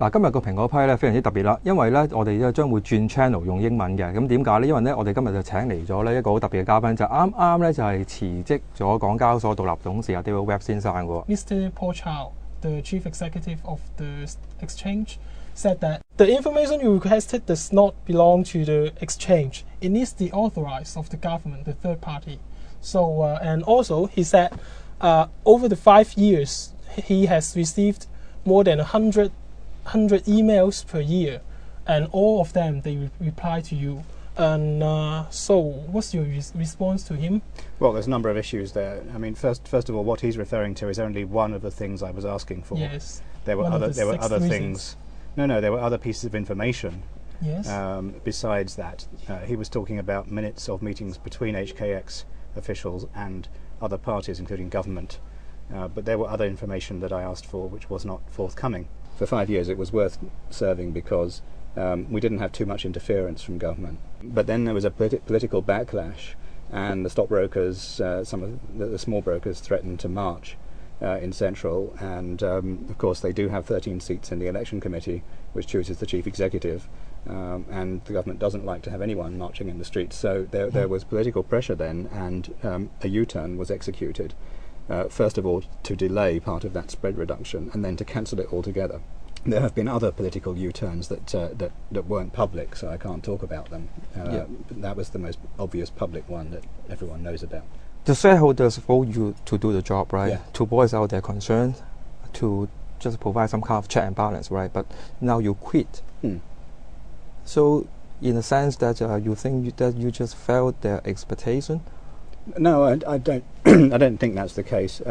今日個蘋果批咧非常之特別啦，因為咧我哋咧將會轉 channel 用英文嘅。咁點解咧？因為咧我哋今日就請嚟咗咧一個好特別嘅嘉賓，就啱咧就係辭職咗港交所獨立董事David Webb 先生喎。Mr. Paul Chow, the chief executive of the exchange, said that the information you requested does not belong to the exchange. It needs the authorized of the government, the third party. So, and also he said, over the 5 years, he has received more than 100 emails per year, and all of them they reply to you. And so, what's your response to him? Well, there's a number of issues there. I mean, first of all, what he's referring to is only one of the things I was asking for. Yes. There were other things. No, there were other pieces of information. Yes. Besides that, he was talking about minutes of meetings between HKX officials and other parties, including government. But there were other information that I asked for which was not forthcoming. For 5 years it was worth serving because we didn't have too much interference from government. But then there was a political backlash, and the stockbrokers, some of the small brokers, threatened to march in Central, and of course they do have 13 seats in the election committee, which chooses the chief executive, and the government doesn't like to have anyone marching in the streets. So there was political pressure then, and a U-turn was executed. First of all, to delay part of that spread reduction, and then to cancel it altogether. There have been other political U-turns that weren't public, so I can't talk about them. That was the most obvious public one that everyone knows about. The shareholders vote you to do the job, right? Yeah. To voice out their concerns, to just provide some kind of check and balance, right? But now you quit. So, in a sense that you think that you just failed their expectation? No, I don't. I don't think that's the case.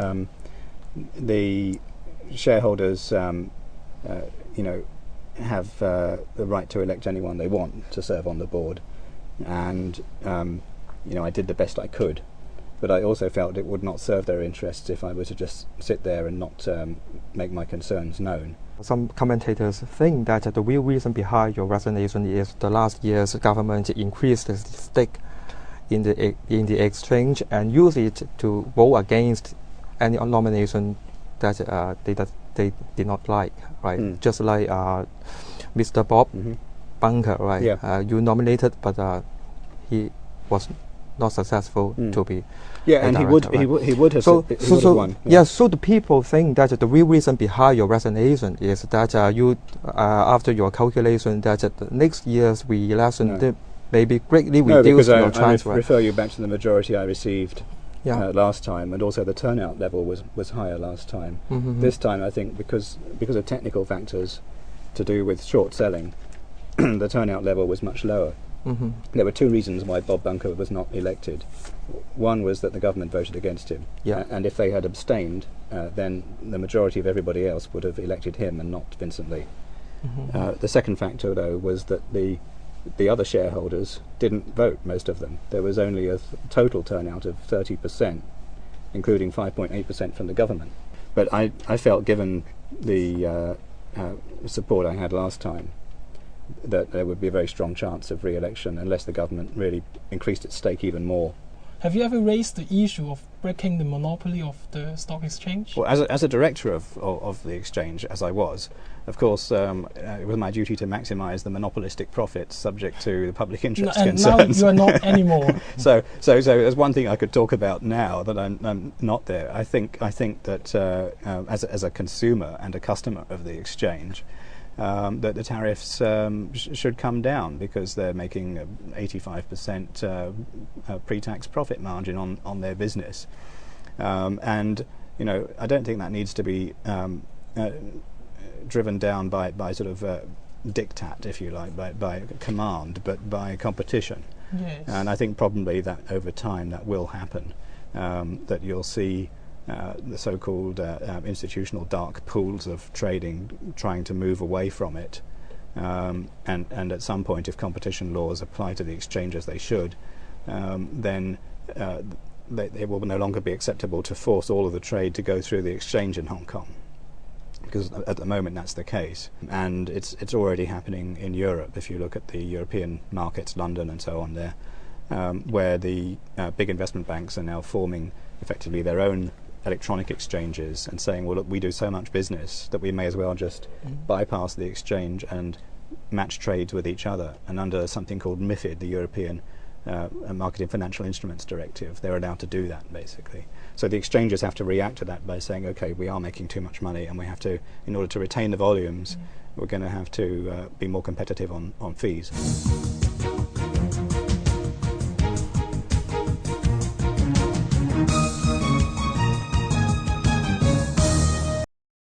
The shareholders, have the right to elect anyone they want to serve on the board, and I did the best I could. But I also felt it would not serve their interests if I were to just sit there and not make my concerns known. Some commentators think that the real reason behind your resignation is the last year's government increased the stake in the exchange and used it to vote against any nomination that they did not like, right? Just like Mr. Bob Bunker, right? Yeah. You nominated, but he was not successful to be. Yeah, and he would have won. So the people think that the real reason behind your resignation is that you, after your calculation, that the next year's re-election maybe greatly reduce your chance. I refer you back to the majority I received last time, and also the turnout level was higher last time. This time, I think, because of technical factors to do with short selling, the turnout level was much lower. There were two reasons why Bob Bunker was not elected. One was that the government voted against him, and if they had abstained, then the majority of everybody else would have elected him and not Vincent Lee. The second factor, though, was that the other shareholders didn't vote, most of them. There was only a total turnout of 30%, including 5.8% from the government. But I felt, given the support I had last time, that there would be a very strong chance of re-election unless the government really increased its stake even more. Have you ever raised the issue of breaking the monopoly of the stock exchange? Well, as a director of the exchange, as I was, of course, it was my duty to maximise the monopolistic profits subject to the public interest concerns. Now you are not anymore. So there's one thing I could talk about now that I'm not there. I think that as a consumer and a customer of the exchange, that the tariffs should come down because they're making 85% pre-tax profit margin on their business, and I don't think that needs to be driven down by sort of diktat, if you like, by command, but by competition. Yes. And I think probably that over time that will happen, that you'll see the so-called institutional dark pools of trading trying to move away from it, and at some point, if competition laws apply to the exchange as they should, then it will no longer be acceptable to force all of the trade to go through the exchange in Hong Kong, because at the moment that's the case, and it's already happening in Europe. If you look at the European markets, London and so on there, where the big investment banks are now forming effectively their own electronic exchanges and saying, well, look, we do so much business that we may as well just bypass the exchange and match trades with each other. And under something called MiFID, the European Marketing Financial Instruments Directive, they're allowed to do that, basically. So the exchanges have to react to that by saying, okay, we are making too much money, and we have to, in order to retain the volumes, we're going to have to be more competitive on fees.